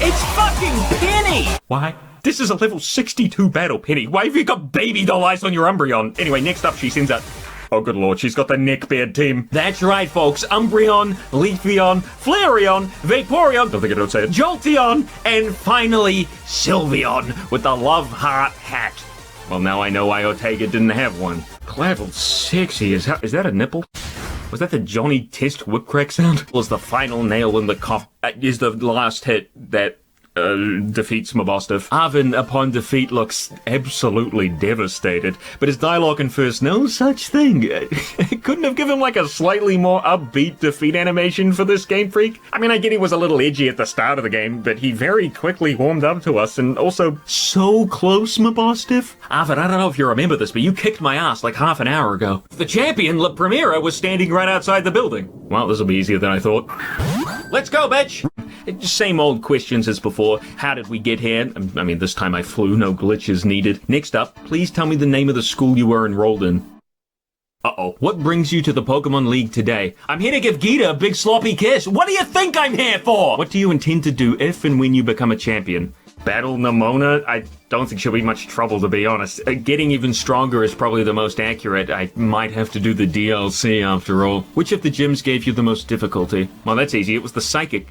It's fucking Penny! Why? This is a level 62 battle, Penny. Why have you got baby doll eyes on your Umbreon? Anyway, next up she sends out... Oh, good lord, she's got the neckbeard team. That's right, folks. Umbreon, Leafeon, Flareon, Vaporeon, Don't think I don't say it. Jolteon, and finally, Sylveon with the love heart hat. Well, now I know why Ortega didn't have one. Level 60, is that a nipple? Was that the Johnny Test whip crack sound? Was the final nail in the coffin? Is the last hit that defeats Mabostiff. Arvin, upon defeat, looks absolutely devastated, but his dialogue confers no such thing. Couldn't have given like a slightly more upbeat defeat animation for this Game Freak? I mean, I get he was a little edgy at the start of the game, but he very quickly warmed up to us, and also so close, Mabostiff. Arvin, I don't know if you remember this, but you kicked my ass like half an hour ago. The champion, La Primera, was standing right outside the building. Well, this will be easier than I thought. Let's go, bitch! Same old questions as before. How did we get here? I mean, this time I flew, no glitches needed. Next up, please tell me the name of the school you were enrolled in. Uh-oh. What brings you to the Pokemon League today? I'm here to give Geeta a big sloppy kiss. What do you think I'm here for? What do you intend to do if and when you become a champion? Battle Nimona? I don't think she'll be much trouble, to be honest. Getting even stronger is probably the most accurate. I might have to do the DLC after all. Which of the gyms gave you the most difficulty? Well, that's easy. It was the Psychic.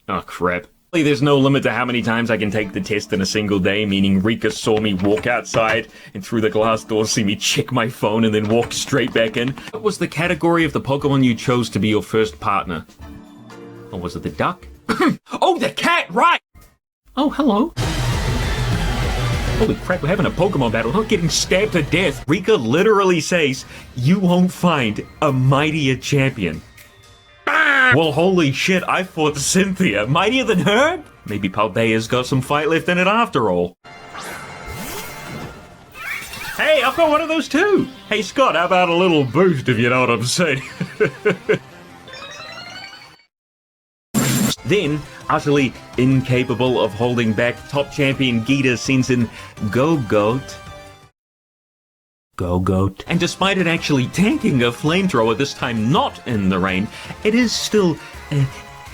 Oh, crap. There's no limit to how many times I can take the test in a single day, meaning Rika saw me walk outside and through the glass door see me check my phone and then walk straight back in. What was the category of the Pokemon you chose to be your first partner? Or was it the duck? Oh, the cat, right! Oh, hello. Holy crap, we're having a Pokemon battle, not getting stabbed to death. Rika literally says, you won't find a mightier champion. Well, holy shit, I fought Cynthia. Mightier than her? Maybe Paldea's got some fight left in it after all. Hey, I've got one of those too. Hey, Scott, how about a little boost, if you know what I'm saying? Then, utterly incapable of holding back, top champion Geeta sends in Go-Goat. Go-Goat. And despite it actually tanking a flamethrower, this time not in the rain, it is still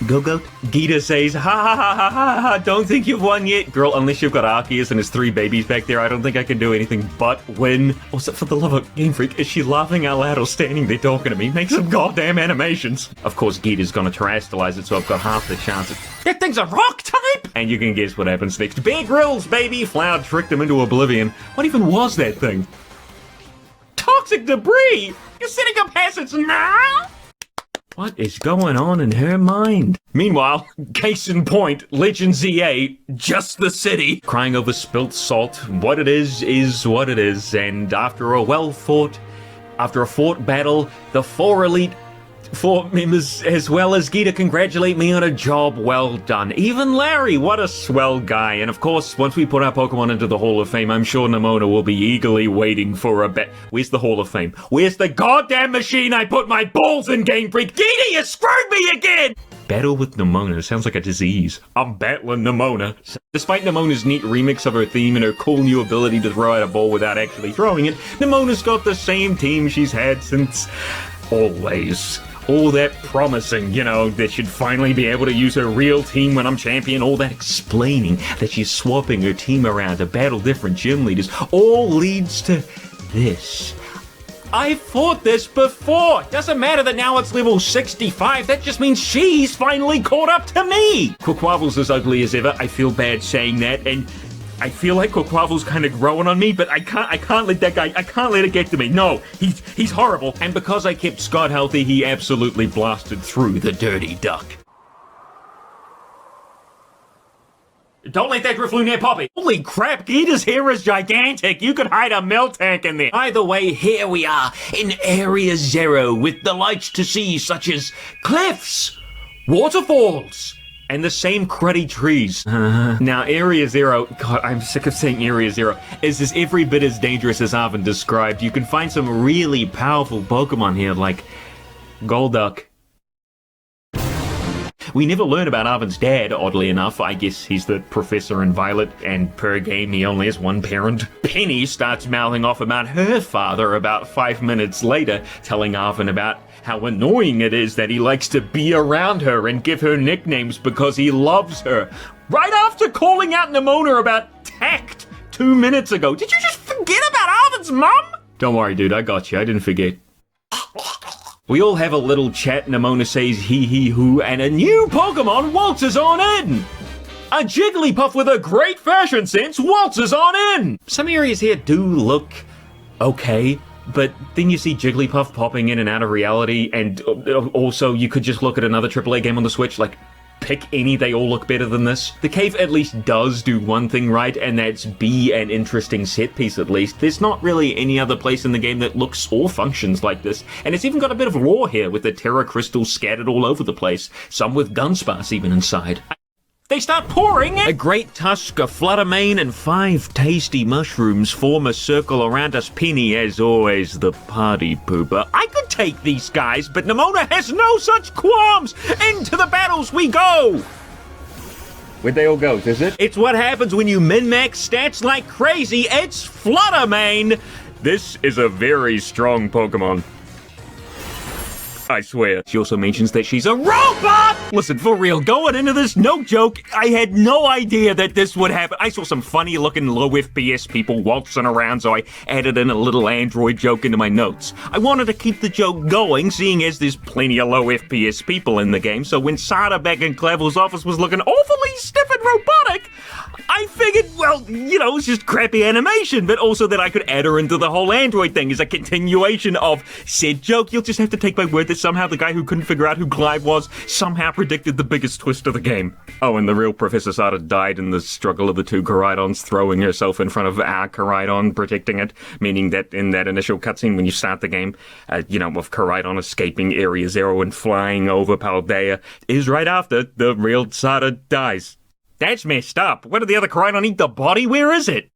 Go-Goat. Geeta says, ha ha ha ha ha ha, don't think you've won yet. Girl, unless you've got Arceus and his 3 babies back there, I don't think I can do anything but win. Also, for the love of Game Freak, is she laughing out loud or standing there talking to me? Make some goddamn animations. Of course, Geeta's gonna terrestrialize it, so I've got half the chance. That thing's a rock type! And you can guess what happens next. Bear Grylls, baby! Flower tricked him into oblivion. What even was that thing? Toxic debris! You're setting up hazards now? What is going on in her mind? Meanwhile, case in point, Legend ZA, just the city, crying over spilt salt. What it is what it is. And after a fought battle, the 4 elite 4 members as well as Geeta congratulate me on a job well done. Even Larry, what a swell guy. And of course, once we put our Pokemon into the Hall of Fame, I'm sure Nimona will be eagerly waiting for a bet. Where's the Hall of Fame? Where's the goddamn machine I put my balls in, Game Freak? Geeta, you screwed me again! Battle with Nimona sounds like a disease. I'm battling Nimona. Despite Nimona's neat remix of her theme and her cool new ability to throw out a ball without actually throwing it, Nimona's got the same team she's had since always. All that promising, you know, that she'd finally be able to use her real team when I'm champion, all that explaining that she's swapping her team around to battle different gym leaders, all leads to this. I fought this before! Doesn't matter that now it's level 65, that just means she's finally caught up to me! Quaquaval's as ugly as ever, I feel bad saying that, and I feel like Quaquaval's kind of growing on me, but I can't let that guy, I can't let it get to me. No, he's horrible. And because I kept Scott healthy, he absolutely blasted through the dirty duck. Don't let that Drifloon near Poppy. Holy crap, Geeta's hair is gigantic. You could hide a milk tank in there. Either way, here we are in Area 0 with the lights to see such as cliffs, waterfalls, and the same cruddy trees. Now, Area 0, God, I'm sick of saying Area 0, is every bit as dangerous as Arvin described. You can find some really powerful Pokemon here, like Golduck. We never learn about Arvin's dad, oddly enough. I guess he's the professor in Violet, and per game he only has one parent. Penny starts mouthing off about her father about 5 minutes later, telling Arvin about how annoying it is that he likes to be around her and give her nicknames because he loves her. Right after calling out Nimona about tact 2 minutes ago. Did you just forget about Arvin's mum? Don't worry, dude, I got you. I didn't forget. We all have a little chat. Nimona says hee hoo, and a new Pokemon waltzes on in. A Jigglypuff with a great fashion sense waltzes on in. Some areas here do look okay, but then you see Jigglypuff popping in and out of reality, and also you could just look at another AAA game on the Switch, like, pick any, they all look better than this. The cave at least does do one thing right, and that's be an interesting set piece at least. There's not really any other place in the game that looks or functions like this, and it's even got a bit of lore here with the Terra crystals scattered all over the place, some with Gunsparce even inside. They start pouring in. A great tusk, a flutter mane, and 5 tasty mushrooms form a circle around us. Penny, as always, the party pooper. I could take these guys, but Nimona has no such qualms. Into the battles we go. Where'd they all go, is it? It's what happens when you min-max stats like crazy. It's Flutter Mane. This is a very strong Pokemon. I swear. She also mentions that she's a robot! Listen, for real, going into this, no joke, I had no idea that this would happen. I saw some funny looking low FPS people waltzing around, so I added in a little android joke into my notes. I wanted to keep the joke going, seeing as there's plenty of low FPS people in the game, so when Sada back in Clavel's office was looking awfully stiff and robotic, I figured, well, you know, it's just crappy animation, but also that I could add her into the whole android thing as a continuation of said joke. You'll just have to take my word that somehow the guy who couldn't figure out who Clive was somehow predicted the biggest twist of the game. Oh, and the real Professor Sada died in the struggle of the two Koraidons, throwing herself in front of our Koraidon, protecting it, meaning that in that initial cutscene when you start the game, you know, of Koraidon escaping Area Zero and flying over Paldea, is right after the real Sada dies. That's messed up. Where did the other Koraidon eat the body? Where is it?